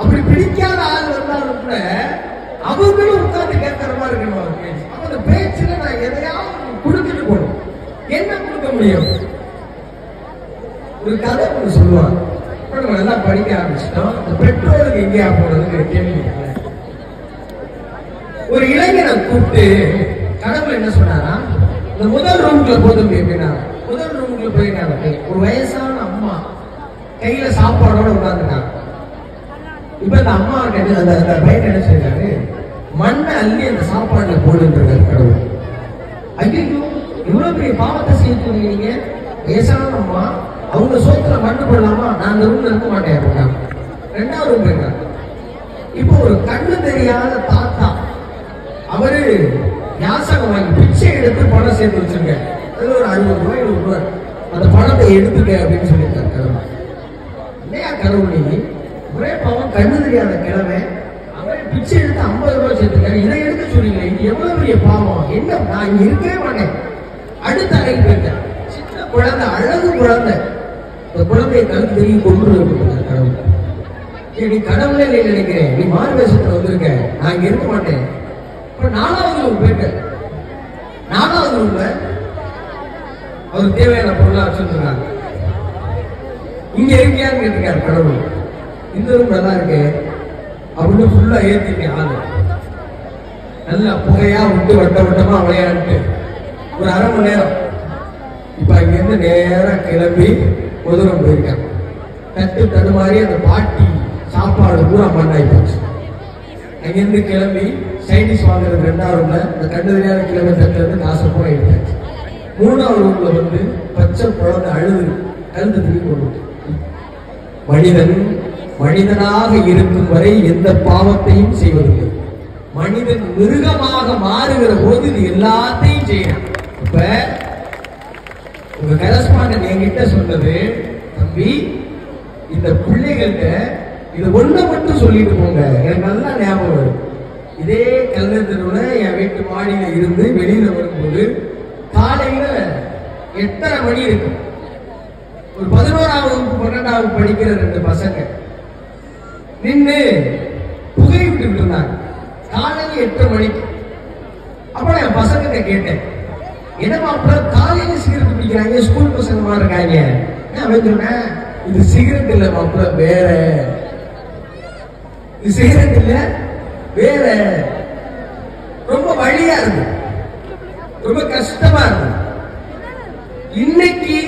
அப்படி பிடிக்காத ஆள் வந்தாலும் கூட அவங்களும் உட்கார்ந்து கேட்கிற மாதிரி இருக்கணும் அவர் பேச்சு. அப்ப அந்த பேச்சுல நான் எதையாவது கொடுத்துட்டு போகணும். என்ன கொடுக்க முடியும்? ஒரு கதை ஒன்று சொல்லுவாங்க. நம்ம நல்லா படிக்க ஆரம்பிச்சிட்டோம். இந்த பெட்ரோலுக்கு எங்கேயா போறதுன்னு கேள்வி. ஒரு இளைஞனை கூப்பிட்டு கடவுள் என்ன சொன்னாரா, இந்த முதல் ரூமுக்குள்ள போதும் எப்படின்னா, முதல் ரூமுக்குள்ள போயிருக்காங்க. ஒரு வயசான அம்மா கையில சாப்பாடோட உட்காந்துருக்காங்க. இப்ப இந்த அம்மா அந்த பையன் என்ன செய்யறாரு, மண்ணை அள்ளி அந்த சாப்பாடுல போடுன்றாரு கடவுள். ஐயோ இவ்வளவு பெரிய பாவத்தை செய்ய நீங்க, வயசான அம்மா அவங்க சோத்துல மண்ணு போடலாமா, நான் அந்த ரூம்ல இருக்க மாட்டேன் போட்டாங்க. ரெண்டாவது ரூம் போயிருக்காங்க. இப்போ ஒரு கண்ணு தெரியாத தாத்தா, அவரு யாசகம் வாங்கி பிச்சை எடுத்து பணம் சேர்த்து வச்சிருக்க, அது ஒரு 60 ரூபாய் 70 ரூபாய், அந்த பணத்தை எடுத்துக்க அப்படின்னு சொல்லியிருக்காரு கடவுள். இல்லையா கடவுள், நீ ஒரே பாவம் கண்ணு தெரியாத கிழமை அவரே பிச்சை எடுத்து 50 ரூபாய் சேர்த்துருக்காரு, இதை எடுக்க சொல்றீங்க, இது எவ்வளவு பெரிய பாவம், என்ன நான் இங்க இருக்கவே மாட்டேன். அடுத்த அறைக்கு போயிட்டேன். சின்ன குழந்தை, அழகு குழந்தை, இந்த குழந்தைய கழுத்து தெரிய கொண்டு வந்து கடவுள். நீ கடவுளே இல்லை நினைக்கிறேன், நீ மாறு வேஷத்துல வந்திருக்க, நான் இங்க இருக்க மாட்டேன். இப்ப 4வது ரூம் போயிட்டேன். 4வது ரூம்ல அவருக்கு தேவையான பொருளா வச்சிருக்காங்க. இங்க இருக்கியான்னு கேட்டிருக்காரு கடவுள். இந்த ரூம் நல்லா இருக்கு அப்படின்னு ஃபுல்லா ஏத்திருக்கேன். ஆளு நல்லா புகையா விட்டு வட்ட வட்டமா விளையாண்டு ஒரு 1/2 மணி நேரம். இப்ப இங்க இருந்து நேரம் கிளம்பி முதலம் போயிருக்காங்க. தட்டு தடுமாறி அந்த பாட்டி சாப்பாடு பூரா மண்ணாய் போச்சு. அங்கிருந்து கிளம்பி சைடிஸ் வாங்குறது 2வது ரூம்ல, இந்த கண்டு தெரியாத கிளம்பி தட்டுல இருந்து காசை பூரா எடுத்தாச்சு. 3வது ரூம்ல வந்து பச்சை குழந்தை அழுது கழுத்து திரும்பி கொண்டு. மனிதன் மனிதனாக இருக்கும் வரை எந்த பாவத்தையும் செய்வதில்லை. மனிதன் மிருகமாக மாறுகிற போது இது எல்லாத்தையும் செய்யறான். இப்ப உங்க கரஸ்பாண்டன்ட் என்கிட்ட சொன்னது, தம்பி இந்த பிள்ளைகள்கிட்ட இது ஒண்ணு மட்டும் சொல்லிட்டு போங்க, எனக்கு நல்லா ஞாபகம் வரும். இதே கல்லூரில என் வீட்டு மாடியில இருந்து வெளியில வரும்போது காலையில 8:30 மணி இருக்கும். ஒரு 11வது 12வது படிக்கிற 2 பசங்க நின்று புகை விட்டுக்கிட்டு இருந்தாங்க காலையில 8 மணிக்கு. அப்புறம் என் பசங்க கேட்டேன், என்னமா அப்புறம் காலையில சிகரெட் பிடிக்கிறாங்க, ஸ்கூல் பசங்க மாதிரி இருக்காங்க. நான் சொன்னேன், இது சிகரெட் இல்ல மாப்பிள்ள, வேற. இது சிகரெட் இல்ல, வேற. ரொம்ப வழியா இருக்கு, ரொம்ப கஷ்டமா இருக்கு. இன்னைக்கு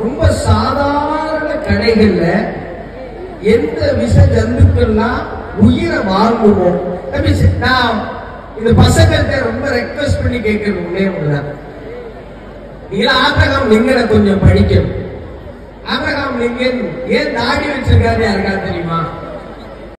ரொம்ப சாதாரண கடைகள்ல எந்த விஷ ஜந்துக்கள்லாம் உயிரை வாங்குவோம். நான் இந்த பசங்கள்கிட்ட ரொம்ப ரெக்வெஸ்ட் பண்ணி கேட்கறது ஒண்ணே ஒண்ணுதான், நீங்களா ஆப்ரகாம் லிங்கனை கொஞ்சம் படிக்கணும். ஆப்ரகாம் லிங்கன் ஏன் தாடி வச்சிருக்காரு யாருக்கா தெரியுமா?